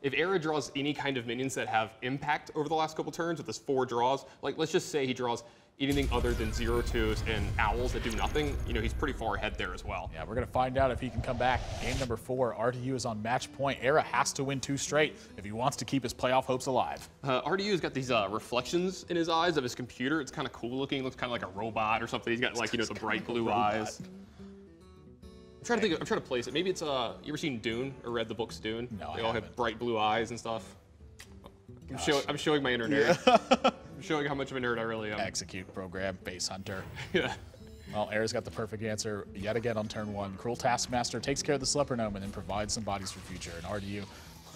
if ErA draws any kind of minions that have impact over the last couple turns with his 4 draws, like let's just say he draws anything other than 0-2s and owls that do nothing, you know, he's pretty far ahead there as well. Yeah, we're going to find out if he can come back. Game number 4, Rdu is on match point. ErA has to win 2 straight if he wants to keep his playoff hopes alive. Rdu's got these reflections in his eyes of his computer. It's kind of cool looking. Looks kind of like a robot or something. He's got like, you know, the bright blue eyes. I'm trying to place it. Maybe it's, you ever seen Dune or read the books Dune? No, They I all haven't. have bright blue eyes and stuff. I'm showing my inner nerd. Yeah. I'm showing how much of a nerd I really am. Execute program, base hunter. Yeah. Well, ErA's got the perfect answer yet again on turn 1. Cruel Taskmaster takes care of the Slipper Gnome and then provides some bodies for future. And Rdu,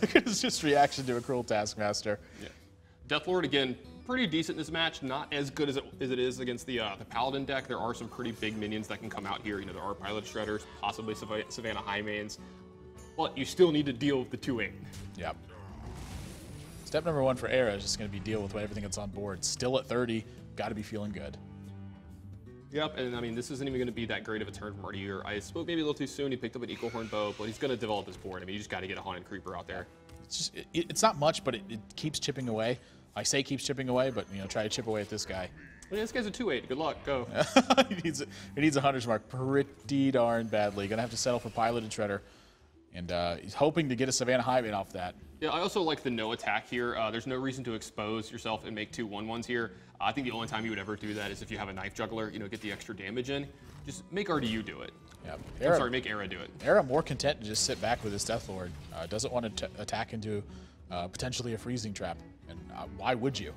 look at his just reaction to a Cruel Taskmaster. Yeah. Deathlord, again, pretty decent in this match. Not as good as it is against the Paladin deck. There are some pretty big minions that can come out here. You know, there are Pilot Shredders, possibly Savannah Highmanes. But you still need to deal with the 2-8. Yep. Step number 1 for ErA is just going to be deal with everything that's on board. Still at 30, got to be feeling good. Yep, and I mean, this isn't even going to be that great of a turn from Rdu. I spoke maybe a little too soon. He picked up an Eagle Horn Bow, but he's going to develop his board. I mean, you just got to get a Haunted Creeper out there. It's just, it's not much, but it keeps chipping away. I say keeps chipping away, but you know, try to chip away at this guy. I mean, this guy's a 2-8. Good luck. Go. He needs a Hunter's Mark pretty darn badly. Gonna have to settle for Piloted Shredder. And he's hoping to get a Savannah Highmane off that. Yeah, I also like the no attack here. There's no reason to expose yourself and make 2 1-1s here. I think the only time you would ever do that is if you have a Knife Juggler, you know, get the extra damage in. Just make Rdu do it. Yeah. I'm sorry, make ErA do it. ErA more content to just sit back with his Deathlord. Doesn't want to attack into potentially a freezing trap. And why would you?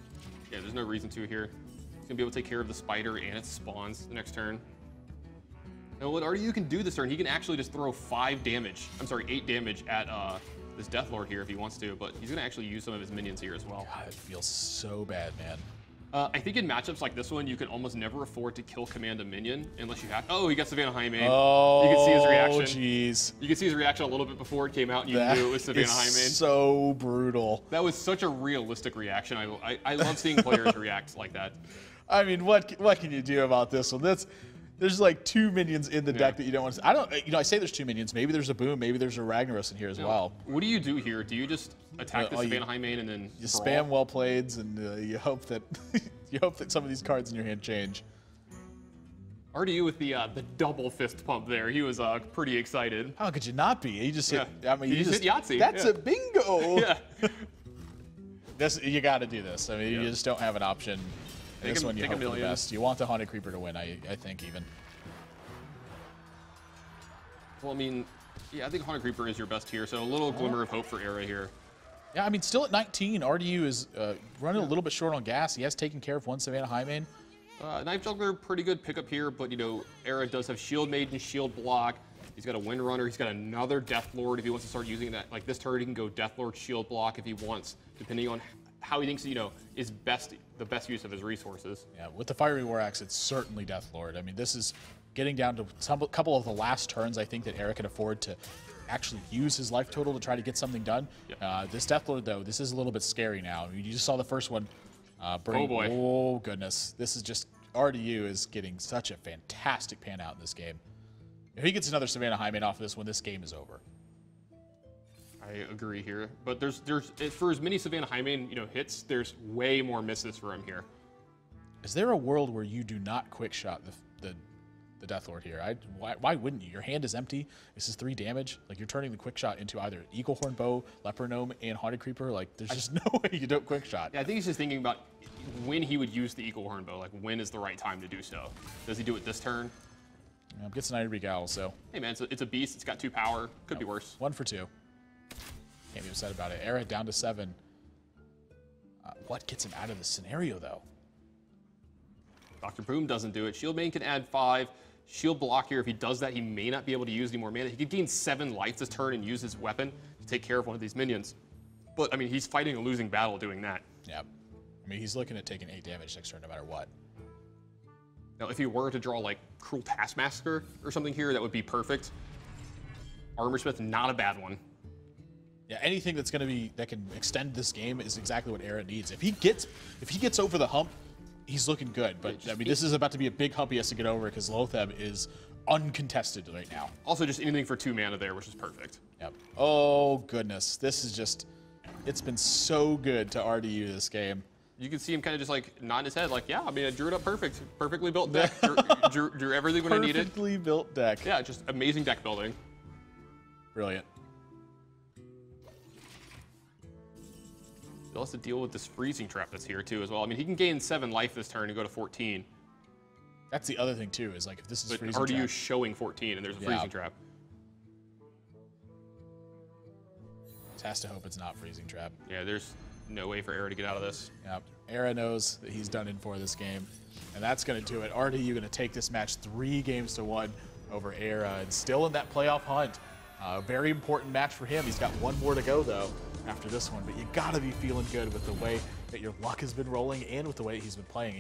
Yeah, there's no reason to here. He's gonna be able to take care of the spider and its spawns the next turn. And what Rdu can do this turn, he can actually just throw 8 damage at this Deathlord here if he wants to, but he's gonna actually use some of his minions here as well. God, it feels so bad, man. I think in matchups like this one, you can almost never afford to kill command a minion unless you have. Oh, he got Savannah Highmane. Oh, you can see his reaction. Jeez. You can see his reaction a little bit before it came out, and you knew it was Savannah Highmane. So brutal. That was such a realistic reaction. I love seeing players react like that. I mean, what can you do about this one? There's like 2 minions in the deck that you don't want to. I say there's 2 minions. Maybe there's a Boom. Maybe there's a Ragnaros in here as well. What do you do here? Do you just attack the Savannah Highmane and then you spam well playeds and you hope that some of these cards in your hand change. Rdu with the double fist pump there. He was pretty excited. How could you not be? You just hit. I mean, you just hit Yahtzee. That's a bingo. Yeah. You got to do this. I mean, you just don't have an option. This one you hope for the best. You want the Haunted Creeper to win, I think, even. Well, I mean, yeah, I think Haunted Creeper is your best here, so a little glimmer of hope for ErA here. Yeah, I mean, still at 19, Rdu is running a little bit short on gas. He has taken care of one Savannah Highmane. Knife Juggler, pretty good pickup here, but, you know, ErA does have Shield Maiden, Shield Block. He's got a Wind Runner. He's got another Deathlord if he wants to start using that. Like this turn, he can go Deathlord, Shield Block if he wants, depending on how he thinks, you know, is the best use of his resources. Yeah, with the Fiery War Axe, it's certainly Deathlord. I mean, this is getting down to a couple of the last turns, I think, that ErA can afford to actually use his life total to try to get something done. Yep. This Deathlord, though, this is a little bit scary now. I mean, you just saw the first one. Oh, boy. Oh, goodness. This is just... Rdu is getting such a fantastic pan out in this game. If he gets another Savannah Highmane off of this one, this game is over. I agree here, but there's for as many Savannah Highmane, you know, hits, there's way more misses for him here. Is there a world where you do not quick shot the Deathlord here? Why wouldn't you? Your hand is empty. This is 3 damage. Like, you're turning the quick shot into either Eagle Horn Bow, Leper Gnome, and Haunted Creeper. Like, there's just no way you don't quick shot. Yeah, I think he's just thinking about when he would use the Eagle Horn Bow. Like, when is the right time to do so? Does he do it this turn? Gets an Iron Begal, so. Hey, man, it's a beast. It's got 2 power. Could be worse. 1 for 2. Can't be upset about it. ErA down to 7. What gets him out of this scenario, though? Dr. Boom doesn't do it. Shield Main can add 5. Shield Block here, if he does that, he may not be able to use any more mana. He could gain 7 life this turn and use his weapon to take care of one of these minions. But, I mean, he's fighting a losing battle doing that. Yeah. I mean, he's looking at taking 8 damage next turn no matter what. Now, if he were to draw, like, Cruel Taskmaster or something here, that would be perfect. Armorsmith, not a bad one. Yeah, anything that's that can extend this game is exactly what ErA needs. If he gets over the hump, he's looking good. But I mean, this is about to be a big hump he has to get over because Lotheb is uncontested right now. Also, just anything for 2 mana there, which is perfect. Yep. Oh goodness, this is just It's been so good to RDU this game. You can see him kind of just like nodding his head, like, yeah, I mean, I drew it up perfect. Perfectly built deck. drew everything when I needed. Perfectly built deck. Yeah, just amazing deck building. Brilliant. He'll have to deal with this freezing trap that's here too as well. I mean, he can gain 7 life this turn and go to 14. That's the other thing too, is like if this is But freezing RDU trap. showing 14 and there's a freezing trap. Just has to hope it's not freezing trap. Yeah, there's no way for ErA to get out of this. Yep. ErA knows that he's done in for this game, and that's going to do it. RDU going to take this match 3-1 over ErA, and still in that playoff hunt. A very important match for him. He's got one more to go though after this one, but you got to be feeling good with the way that your luck has been rolling and with the way he's been playing.